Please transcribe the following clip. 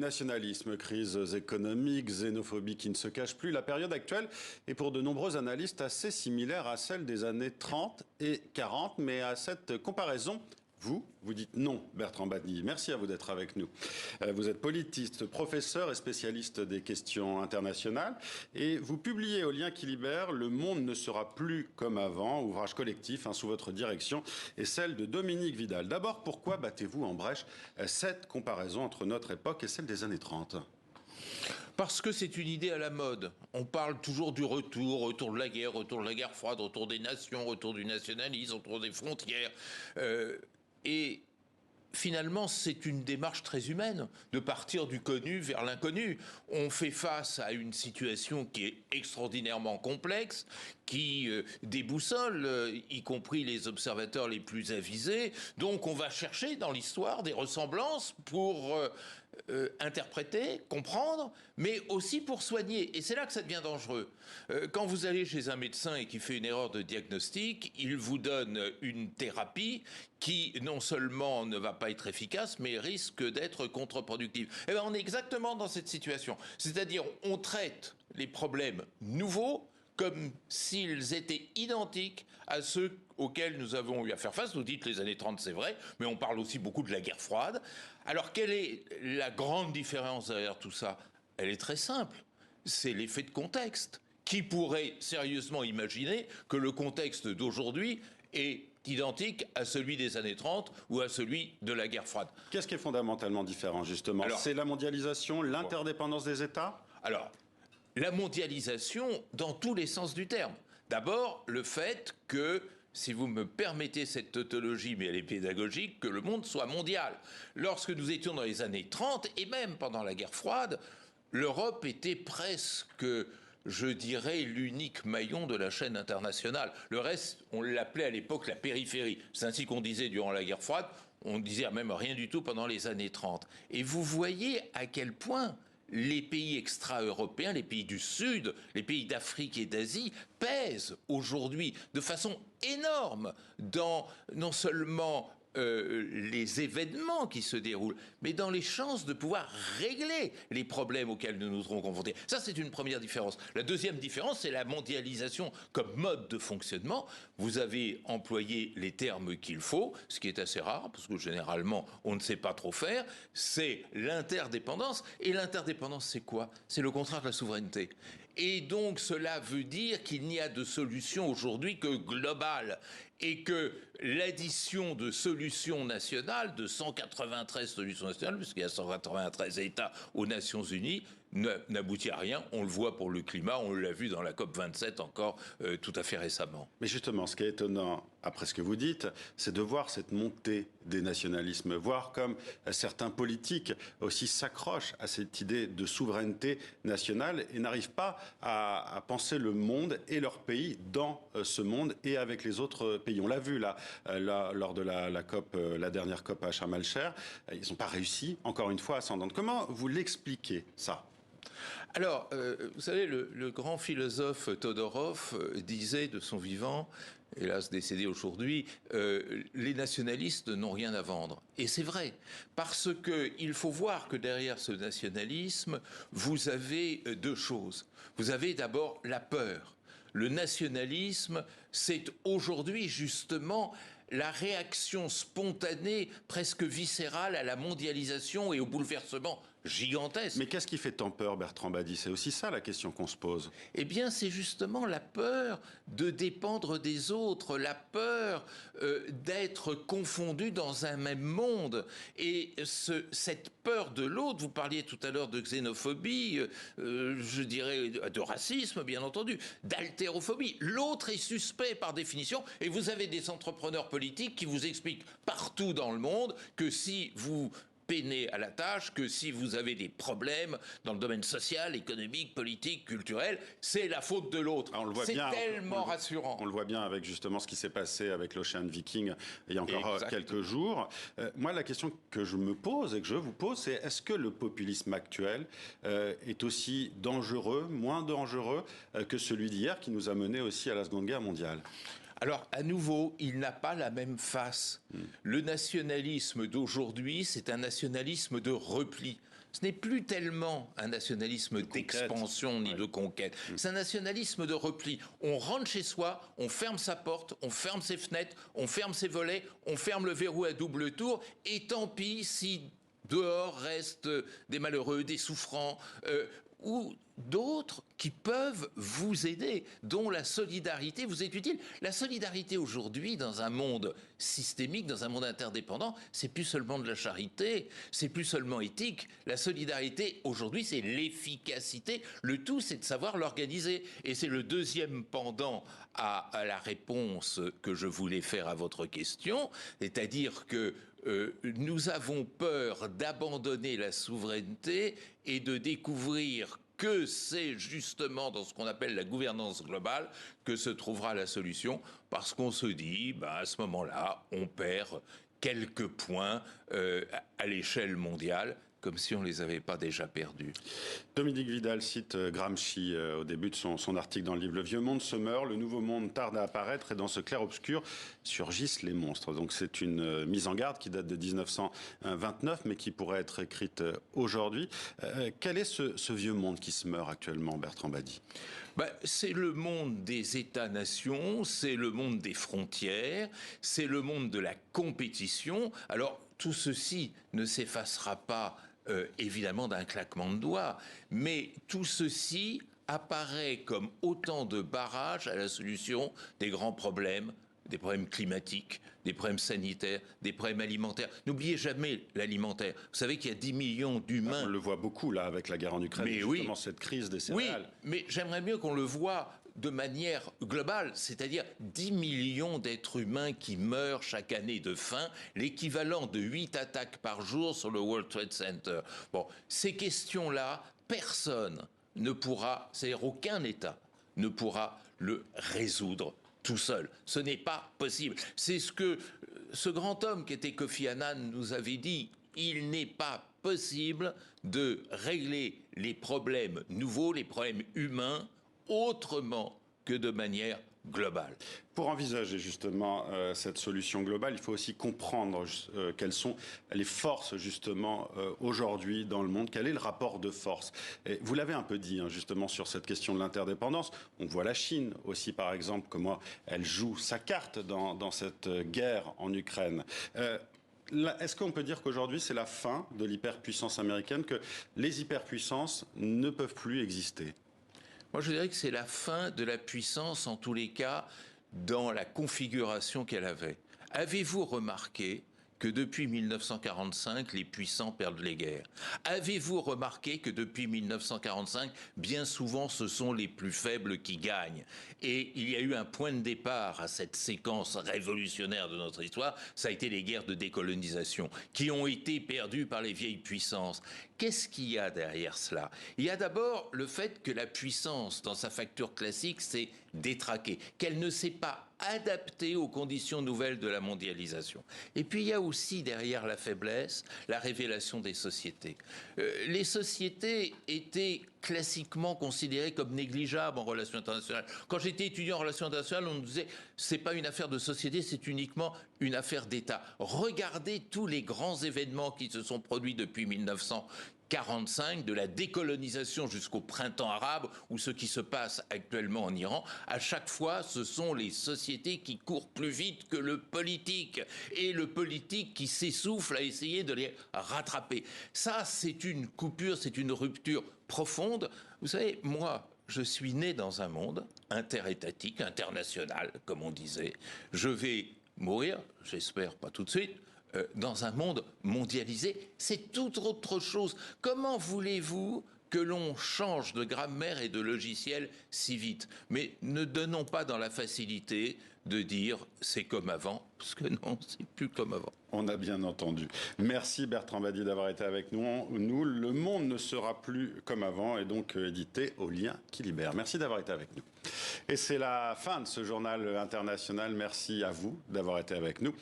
Nationalisme, crises économiques, xénophobie qui ne se cache plus. La période actuelle est pour de nombreux analystes assez similaire à celle des années 30 et 40. Mais à cette comparaison, vous dites non, Bertrand Badie. Merci à vous d'être avec nous. Vous êtes politiste, professeur et spécialiste des questions internationales. Et vous publiez au Lien qui libère « Le monde ne sera plus comme avant », ouvrage collectif sous votre direction et celle de Dominique Vidal. D'abord, pourquoi battez-vous en brèche cette comparaison entre notre époque et celle des années 30 ? Parce que c'est une idée à la mode. On parle toujours du retour de la guerre froide, retour des nations, retour du nationalisme, retour des frontières. Et finalement, c'est une démarche très humaine de partir du connu vers l'inconnu. On fait face à une situation qui est extraordinairement complexe, qui déboussole, y compris les observateurs les plus avisés. Donc on va chercher dans l'histoire des ressemblances pour interpréter, comprendre, mais aussi pour soigner. Et c'est là que ça devient dangereux. Quand vous allez chez un médecin et qu'il fait une erreur de diagnostic, il vous donne une thérapie qui non seulement ne va pas être efficace, mais risque d'être contre-productive. Et bien on est exactement dans cette situation. C'est-à-dire on traite les problèmes nouveaux comme s'ils étaient identiques à ceux auxquels nous avons eu à faire face. Vous dites les années 30, c'est vrai, mais on parle aussi beaucoup de la guerre froide. Alors quelle est la grande différence derrière tout ça ? Elle est très simple, c'est l'effet de contexte. Qui pourrait sérieusement imaginer que le contexte d'aujourd'hui est identique à celui des années 30 ou à celui de la guerre froide ? Qu'est-ce qui est fondamentalement différent, justement ? C'est la mondialisation, l'interdépendance des États ? Alors, la mondialisation dans tous les sens du terme. D'abord, le fait que, si vous me permettez cette tautologie, mais elle est pédagogique, que le monde soit mondial. Lorsque nous étions dans les années 30, et même pendant la guerre froide, l'Europe était presque, je dirais, l'unique maillon de la chaîne internationale. Le reste, on l'appelait à l'époque la périphérie. C'est ainsi qu'on disait durant la guerre froide. On disait même rien du tout pendant les années 30. Et vous voyez à quel point les pays extra-européens, les pays du Sud, les pays d'Afrique et d'Asie pèsent aujourd'hui de façon énorme dans non seulement les événements qui se déroulent, mais dans les chances de pouvoir régler les problèmes auxquels nous nous trouvons confrontés. Ça, c'est une première différence. La deuxième différence, c'est la mondialisation comme mode de fonctionnement. Vous avez employé les termes qu'il faut, ce qui est assez rare, parce que généralement, on ne sait pas trop faire. C'est l'interdépendance. Et l'interdépendance, c'est quoi ? C'est le contraire de la souveraineté. Et donc, cela veut dire qu'il n'y a de solution aujourd'hui que globale. Et que l'addition de solutions nationales, de 193 solutions nationales, puisqu'il y a 193 États aux Nations Unies, n'aboutit à rien. On le voit pour le climat, on l'a vu dans la COP27 encore tout à fait récemment. Mais justement, ce qui est étonnant, après ce que vous dites, c'est de voir cette montée des nationalismes, voir comme certains politiques aussi s'accrochent à cette idée de souveraineté nationale et n'arrivent pas à penser le monde et leur pays dans ce monde et avec les autres pays. On l'a vu là lors de la COP, la dernière COP à Sharm el-Sheikh, ils n'ont pas réussi, encore une fois, à s'entendre. Comment vous l'expliquez, ça ? Alors, vous savez, le grand philosophe Todorov disait de son vivant, hélas décédé aujourd'hui, les nationalistes n'ont rien à vendre. Et c'est vrai, parce qu'il faut voir que derrière ce nationalisme, vous avez deux choses. Vous avez d'abord la peur. Le nationalisme, c'est aujourd'hui justement la réaction spontanée, presque viscérale à la mondialisation et au bouleversement gigantesque. Mais qu'est-ce qui fait tant peur, Bertrand Badie ? C'est aussi ça la question qu'on se pose. Eh bien, c'est justement la peur de dépendre des autres, la peur d'être confondu dans un même monde. Et cette peur de l'autre, vous parliez tout à l'heure de xénophobie, je dirais de racisme, bien entendu, d'haltérophobie. L'autre est suspect par définition, et vous avez des entrepreneurs politiques qui vous expliquent partout dans le monde que si vous peinez à la tâche, que si vous avez des problèmes dans le domaine social, économique, politique, culturel, c'est la faute de l'autre. C'est tellement rassurant. On le voit bien avec justement ce qui s'est passé avec l'Ocean Viking il y a encore quelques jours. Moi, la question que je me pose et que je vous pose, c'est est-ce que le populisme actuel est aussi dangereux, moins dangereux que celui d'hier qui nous a menés aussi à la Seconde Guerre mondiale ? Alors, à nouveau, il n'a pas la même face. Le nationalisme d'aujourd'hui, c'est un nationalisme de repli. ce n'est plus tellement un nationalisme d'expansion ni de conquête. C'est un nationalisme de repli. On rentre chez soi, on ferme sa porte, on ferme ses fenêtres, on ferme ses volets, on ferme le verrou à double tour, et tant pis si dehors restent des malheureux, des souffrants, ou d'autres qui peuvent vous aider, dont la solidarité vous est utile. La solidarité aujourd'hui, dans un monde systémique, dans un monde interdépendant, c'est plus seulement de la charité, c'est plus seulement éthique. La solidarité, aujourd'hui, c'est l'efficacité. Le tout, c'est de savoir l'organiser. Et c'est le deuxième pendant à la réponse que je voulais faire à votre question, c'est-à-dire que nous avons peur d'abandonner la souveraineté et de découvrir que c'est justement dans ce qu'on appelle la gouvernance globale que se trouvera la solution, parce qu'on se dit, à ce moment-là, on perd quelques points à l'échelle mondiale, comme si on ne les avait pas déjà perdus. Dominique Vidal cite Gramsci au début de son article dans le livre « Le vieux monde se meurt, le nouveau monde tarde à apparaître et dans ce clair-obscur surgissent les monstres ». Donc c'est une mise en garde qui date de 1929 mais qui pourrait être écrite aujourd'hui. Quel est ce vieux monde qui se meurt actuellement, Bertrand Badi ? C'est le monde des États-nations, c'est le monde des frontières, c'est le monde de la compétition. Alors tout ceci ne s'effacera pas évidemment d'un claquement de doigts, mais tout ceci apparaît comme autant de barrages à la solution des grands problèmes, des problèmes climatiques, des problèmes sanitaires, des problèmes alimentaires. N'oubliez jamais l'alimentaire. Vous savez qu'il y a 10 millions d'humains. On le voit beaucoup là avec la guerre en Ukraine, justement cette crise des céréales. Oui, mais j'aimerais mieux qu'on le voit de manière globale, c'est-à-dire 10 millions d'êtres humains qui meurent chaque année de faim, l'équivalent de 8 attaques par jour sur le World Trade Center. Bon, ces questions-là, personne ne pourra, c'est-à-dire aucun État ne pourra le résoudre tout seul. Ce n'est pas possible. C'est ce que ce grand homme qui était Kofi Annan nous avait dit. Il n'est pas possible de régler les problèmes nouveaux, les problèmes humains, autrement que de manière globale. Pour envisager justement cette solution globale, il faut aussi comprendre quelles sont les forces justement aujourd'hui dans le monde. Quel est le rapport de force ? Et vous l'avez un peu dit justement sur cette question de l'interdépendance. On voit la Chine aussi par exemple, comment elle joue sa carte dans cette guerre en Ukraine. Est-ce qu'on peut dire qu'aujourd'hui c'est la fin de l'hyperpuissance américaine, que les hyperpuissances ne peuvent plus exister ? Moi, je dirais que c'est la fin de la puissance, en tous les cas, dans la configuration qu'elle avait. Avez-vous remarqué que depuis 1945, les puissants perdent les guerres? Avez-vous remarqué que depuis 1945, bien souvent, ce sont les plus faibles qui gagnent? Et il y a eu un point de départ à cette séquence révolutionnaire de notre histoire, ça a été les guerres de décolonisation, qui ont été perdues par les vieilles puissances. Qu'est-ce qu'il y a derrière cela? Il y a d'abord le fait que la puissance, dans sa facture classique, s'est détraquée, qu'elle ne s'est pas adaptée aux conditions nouvelles de la mondialisation. Et puis il y a aussi derrière la faiblesse, la révélation des sociétés. Les sociétés étaient classiquement considérées comme négligeables en relations internationales. Quand j'étais étudiant en relations internationales, on nous disait c'est pas une affaire de société, c'est uniquement une affaire d'État. Regardez tous les grands événements qui se sont produits depuis 1945, de la décolonisation jusqu'au printemps arabe, ou ce qui se passe actuellement en Iran. À chaque fois, ce sont les sociétés qui courent plus vite que le politique, et le politique qui s'essouffle à essayer de les rattraper. Ça, c'est une coupure, c'est une rupture profonde. Vous savez, moi, je suis né dans un monde interétatique, international, comme on disait. Je vais mourir, j'espère pas tout de suite, dans un monde mondialisé. C'est toute autre chose. Comment voulez-vous que l'on change de grammaire et de logiciel si vite? Mais ne donnons pas dans la facilité de dire c'est comme avant, parce que non, c'est plus comme avant. On a bien entendu. Merci Bertrand Badi d'avoir été avec nous. Le monde ne sera plus comme avant, et donc édité au Lien qui libère. Merci d'avoir été avec nous. Et c'est la fin de ce journal international. Merci à vous d'avoir été avec nous.